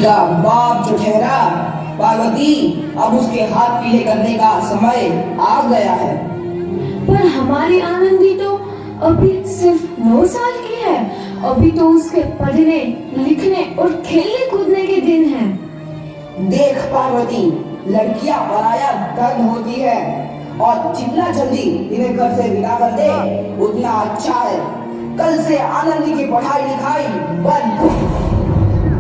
का बाप जो ठहरा पार्वती, अब उसके हाथ पीले करने का समय आ गया है। पर हमारी आनंदी तो अभी सिर्फ 9 साल की है। अभी तो उसके पढ़ने लिखने और खेलने कूदने के दिन हैं। देख पार्वती, लड़कियां पराया धन होती है और जितना जल्दी इन्हें घर से विदा कर दे उतना अच्छा है। कल से आनंदी की पढ़ाई लिखाई बंद।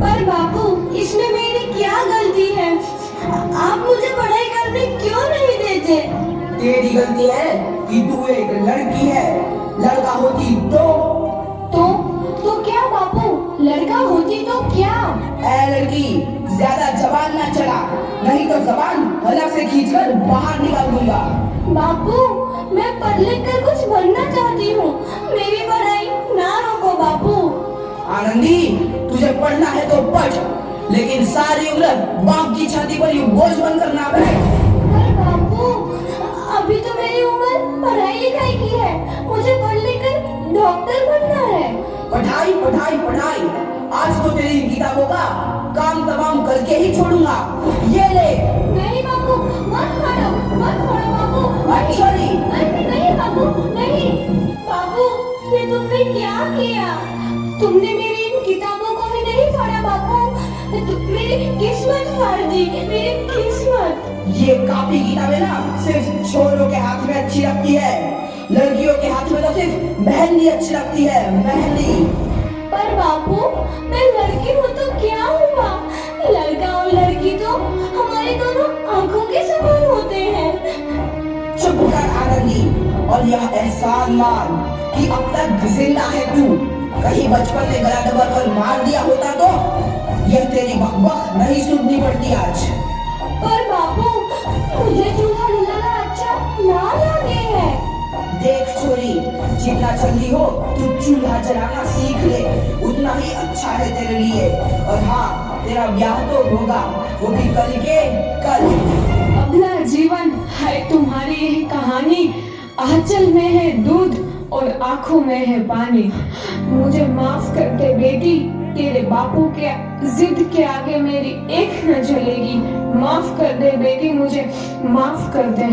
पर बापू, इसमें मेरी क्या गलती है? आप मुझे पढ़ाई करने क्यों नहीं देते? तेरी गलती है कि तू एक लड़की है। लड़का होती तो क्या बापू? लड़का होती तो क्या? ऐ लड़की, ज्यादा जबान ना चला, नहीं तो जबान हलक से खींचकर बाहर निकाल दूंगा। बापू, मैं पढ़ लिख कर कुछ बनना चाहती हूँ। मेरी पढ़ाई ना रोको बापू। आनंदी, तुझे पढ़ना है तो पढ़, लेकिन सारी उम्र बाप की छाती पर यूं बोझ बनकर ना बैठ। पर बापू, अभी तो मेरी उम्र पढ़ाई लिखाई की है। मुझे पढ़ लिख कर डॉक्टर बनना है। पढ़ाई पढ़ाई पढ़ाई, आज तो तेरी इन किताबों का काम तमाम करके ही छोड़ूंगा। ये ले। नहीं बापू, मत फाड़ो बापू। अच्छी नहीं बापू, नहीं। बापू, ये तुमने क्या किया? तुमने मेरी इन किताबों को भी नहीं फाड़ा बापू। मेरी किस्मत फाड़ दी, मेरी किस्मत। ये कापी किताबें ना सिर्फ छोरों के हाथ में अच्छी लगती है, लड़कियों के हाथ में तो सिर्फ मेहंदी अच्छी लगती है, मेहंदी। पर बापू, मैं लड़की हूँ तो क्या हुआ? लड़का और लड़की तो हमारे दोनों आंखों के समान होते हैं। चुप कर आनंदी, और यह एहसान मान कि अब तक जिंदा है तू। कहीं बचपन में गला दबाकर मार दिया होता तो यह तेरी बकबक नहीं सुननी पड़ती आज। पर बापू, मुझे चूल्हा जलाना अच्छा ना लगे है। देख छोरी, जितना जल्दी हो तू चूल्हा जलाना सीख ले, उतना ही अच्छा है तेरे लिए। और हाँ, तेरा ब्याह तो होगा, वो भी कल के कल। अगला जीवन है तुम्हारी यही कहानी। आंचल में है दूध और आंखों में है पानी। मुझे माफ कर दे बेटी, तेरे बापू के जिद के आगे मेरी एक न चलेगी। माफ कर दे बेटी, मुझे माफ कर दे।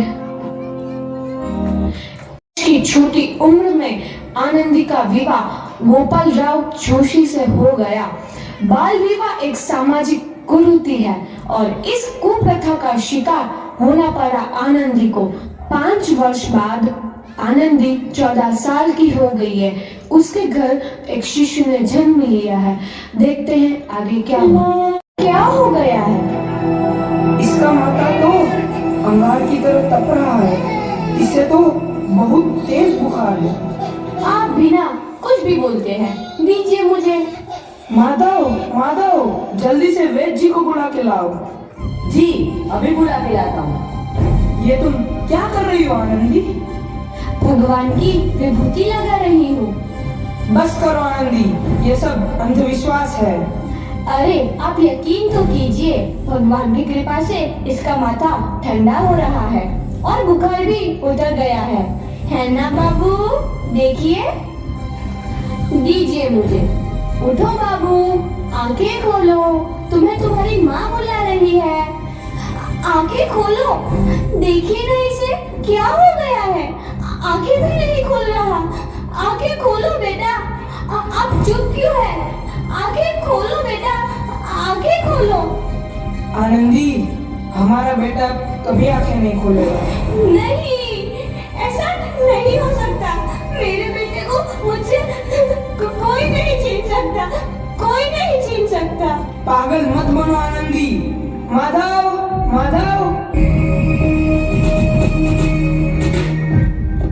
की छोटी उम्र में आनंदी का विवाह गोपाल राव जोशी से हो गया। बाल विवाह एक सामाजिक कुरीति है और इस कुप्रथा का शिकार होना पड़ा आनंदी को। 5 वर्ष बाद आनंदी 14 साल की हो गई है। उसके घर एक शिशु ने जन्म लिया है। देखते हैं आगे क्या हो गया है। इसका माथा तो अंगार की तरह तप रहा है। इसे तो बहुत तेज बुखार है। आप बिना कुछ भी बोलते हैं, दीजिए मुझे। माधव, जल्दी से वैद्य जी को बुला के लाओ। जी, अभी बुला के लाता हूँ। ये तुम क्या कर रही हो आनंदी? भगवान की विभूति लगा रही हूँ। बस करो आनंदी, ये सब अंधविश्वास है। अरे आप यकीन तो कीजिए, भगवान की कृपा से इसका माथा ठंडा हो रहा है और बुखार भी उतर गया है ना बाबू? देखिए, दीजिए मुझे। उठो बाबू, आंखें खोलो, तुम्हें तुम्हारी माँ बुला रही है। आंखें खोलो, देखिए ना इसे क्या हो गया है। आंखें भी नहीं खोल रहा। आंखें खोलो बेटा। आप चुप क्यों है? आंखें खोलो बेटा, आंखें खोलो। आनंदी, हमारा बेटा कभी आंखें नहीं खोलेगा। नहीं, ऐसा नहीं हो सकता। मेरे बेटे को मुझसे कोई नहीं छीन सकता, कोई नहीं छीन सकता। पागल मत बनो आनंदी। माधव,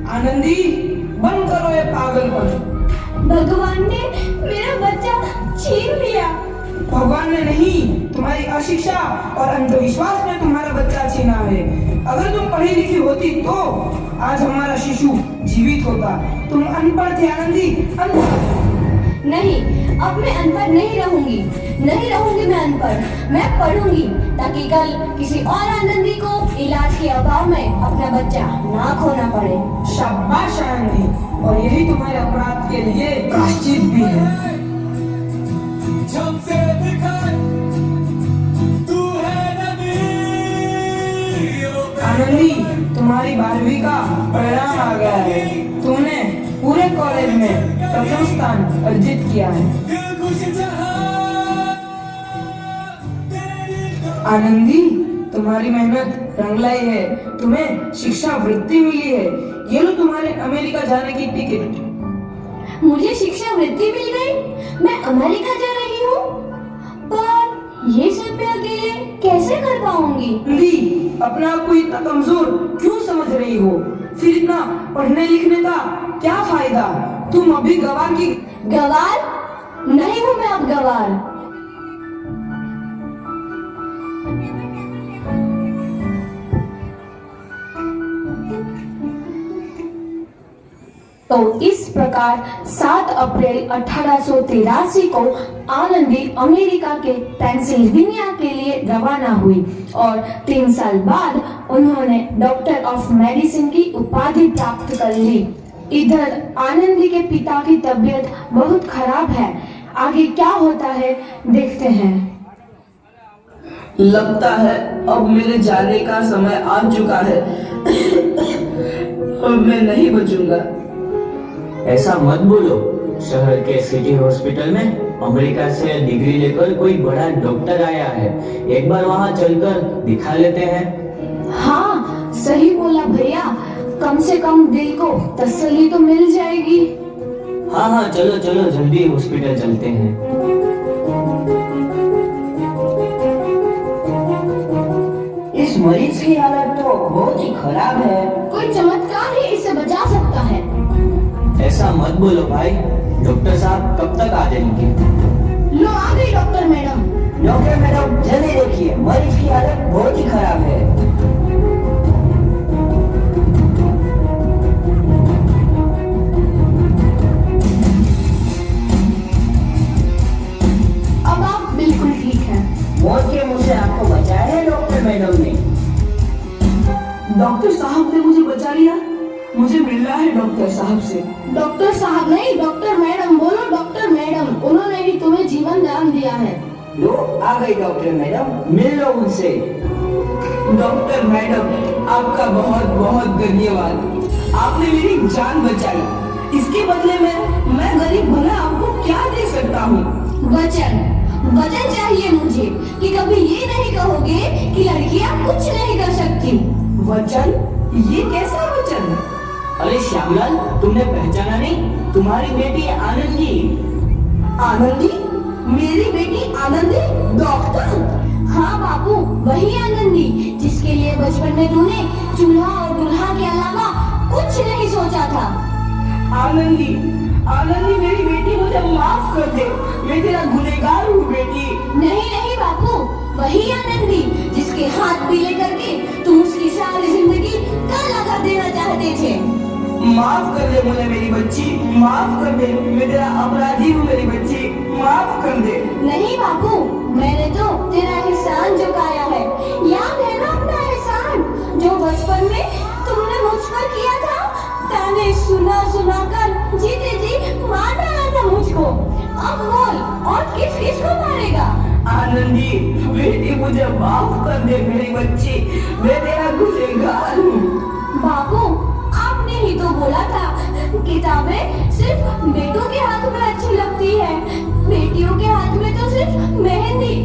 आनंदी, बंद करो ये पागलपन। भगवान ने मेरा बच्चा छीन लिया। भगवान ने नहीं, तुम्हारी अशिक्षा और अंधविश्वास ने तुम्हारा बच्चा छीना है। अगर तुम पढ़ी लिखी होती तो आज हमारा शिशु जीवित होता। तुम अनपढ़ थे आनंदी, अनपढ़। नहीं, अब मैं अनपढ़ नहीं रहूंगी मैं अनपढ़। मैं पढ़ूंगी ताकि कल किसी और आनंदी को इलाज के अभाव में अपना बच्चा ना खोना पड़े। शाबाश आनंदी, और यही तुम्हारे अपराध के लिए प्रायश्चित भी है। तुम्हारी 12वीं का परिणाम आ गया है। तुमने पूरे कॉलेज में प्रथम स्थान अर्जित किया है। आनंदी, तुम्हारी मेहनत रंग लाई है। तुम्हें शिक्षा वृत्ति मिली है। ये लो तुम्हारे अमेरिका जाने की टिकट। मुझे शिक्षा वृत्ति मिल गई, मैं अमेरिका जा रही हूँ। पर ये सब मैं अकेले कैसे कर पाऊंगी? आनंदी, अपने आप को इतना कमजोर क्यों समझ रही हो? फिर इतना पढ़ने लिखने का क्या फायदा? तुम अभी गवार की गवार नहीं हूँ मैं अब गवार। तो इस प्रकार 7 अप्रैल 1883 को आनंदी अमेरिका के पेंसिल्वेनिया के लिए रवाना हुई और 3 साल बाद उन्होंने डॉक्टर ऑफ मेडिसिन की उपाधि प्राप्त कर ली। इधर आनंदी के पिता की तबीयत बहुत खराब है। आगे क्या होता है देखते हैं। लगता है अब मेरे जाने का समय आ चुका है। अब मैं नहीं बचूंगा। ऐसा मत बोलो। शहर के सिटी हॉस्पिटल में अमेरिका से डिग्री लेकर कोई बड़ा डॉक्टर आया है। एक बार वहाँ चलकर दिखा लेते हैं। हाँ, सही बोला भैया। कम से कम दिल को तसल्ली तो मिल जाएगी। हाँ हाँ, चलो चलो जल्दी हॉस्पिटल चलते हैं। इस मरीज की हालत तो बहुत ही खराब है। कोई चमत्कार ही इसे बचा सकता है। ऐसा मत बोलो भाई। डॉक्टर साहब कब तक आ जाएंगे? लो आ गई डॉक्टर मैडम। डॉक्टर मैडम जल्दी देखिए, मरीज की हालत बहुत ही खराब है। अब आप बिल्कुल ठीक हैं। मौत के मुंह से आपको बचाया है डॉक्टर मैडम ने। डॉक्टर साहब ने मुझे बचा लिया। मुझे मिलना है डॉक्टर साहब से। डॉक्टर साहब नहीं, डॉक्टर मैडम बोलो। डॉक्टर मैडम, उन्होंने ही तुम्हें जीवन दान दिया है। लो आ गई डॉक्टर मैडम, मिल लो उनसे। डॉक्टर मैडम, आपका बहुत बहुत धन्यवाद। आपने मेरी जान बचाई। इसके बदले में मैं गरीब भला आपको क्या दे सकता हूँ? वचन चाहिए मुझे कि कभी ये नहीं कहोगे कि लड़कियां कुछ नहीं कर सकती। वचन? ये कैसा वचन? अरे श्यामलाल, तुमने पहचाना नहीं? तुम्हारी बेटी आनंदी। आनंदी? मेरी बेटी आनंदी डॉक्टर? हाँ बापू, वही आनंदी जिसके लिए बचपन में तूने चूल्हा और दूल्हा के अलावा कुछ नहीं सोचा था। आनंदी, आनंदी मेरी बेटी, मुझे माफ कर दे। मैं तेरा गुनहगार हूँ बेटी। नहीं नहीं बापू, वही आनंदी जिसके हाथ पीले करके तुम उसकी सारी जिंदगी कल लगा देना चाहते थे। माफ कर दे मुझे मेरी बच्ची, माफ कर दे। मैं तेरा अपराधी हूँ मेरी बच्ची, माफ कर दे। नहीं बापू, मैंने तो तेरा एहसान चुकाया है। याद है ना अपना एहसान जो बचपन में तुमने मुझ पर किया था? ताने सुना सुना कर जीते जी मार डाला था मुझको। अब बोल, और किस किस को मारेगा? आनंदी बेटी, मुझे माफ कर दे मेरी बच्ची। मैं तेरा गुनहगार हूँ। बापू, आपने ही तो बोला था किताबें सिर्फ बेटों के हाथ में अच्छी लगती है, बेटियों के हाथ में तो सिर्फ मेहंदी।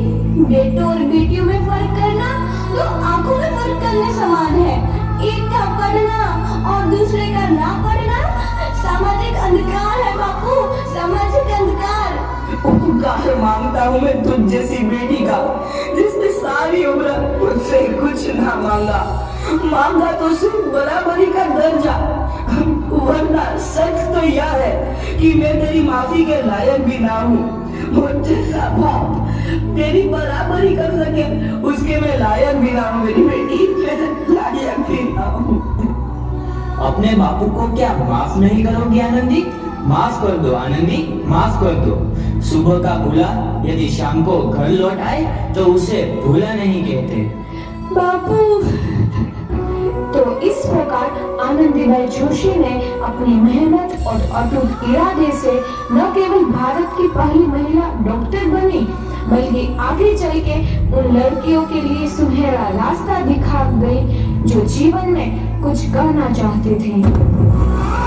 बेटों और बेटियों में फर्क करना तो आंखों में फर्क करने समान है। एक का पढ़ना और दूसरे का ना पढ़ना सामाजिक अंधकार है बापू, सामाजिक अंधकार। उपकार मांगता हूँ मैं तुझ जैसी बेटी का, जिसने सारी उम्र मुझसे कुछ ना मांगा तो सिर्फ बराबरी का दर्जा। वरना सच तो यह है कि मैं तेरी माफी के लायक भी ना हूँ। मुझ जैसा बाप तेरी बराबरी कर सके उसके मैं लायक भी ना हूँ मेरी बेटी, मैं लायक भी ना हूँ। अपने बापू को क्या माफ नहीं करोगी आनंदी? माफ कर दो आनंदी, माफ कर दो। सुबह का भूला यदि शाम को घर लौट आए तो उसे भूला नहीं कहते। बापू। तो इस प्रकार आनंदीबाई जोशी ने अपनी मेहनत और अटूट इरादे से न केवल भारत की पहली महिला डॉक्टर बनी, बल्कि आगे चल के उन लड़कियों के लिए सुनहरा रास्ता दिखा गई जो जीवन में कुछ करना चाहते थे।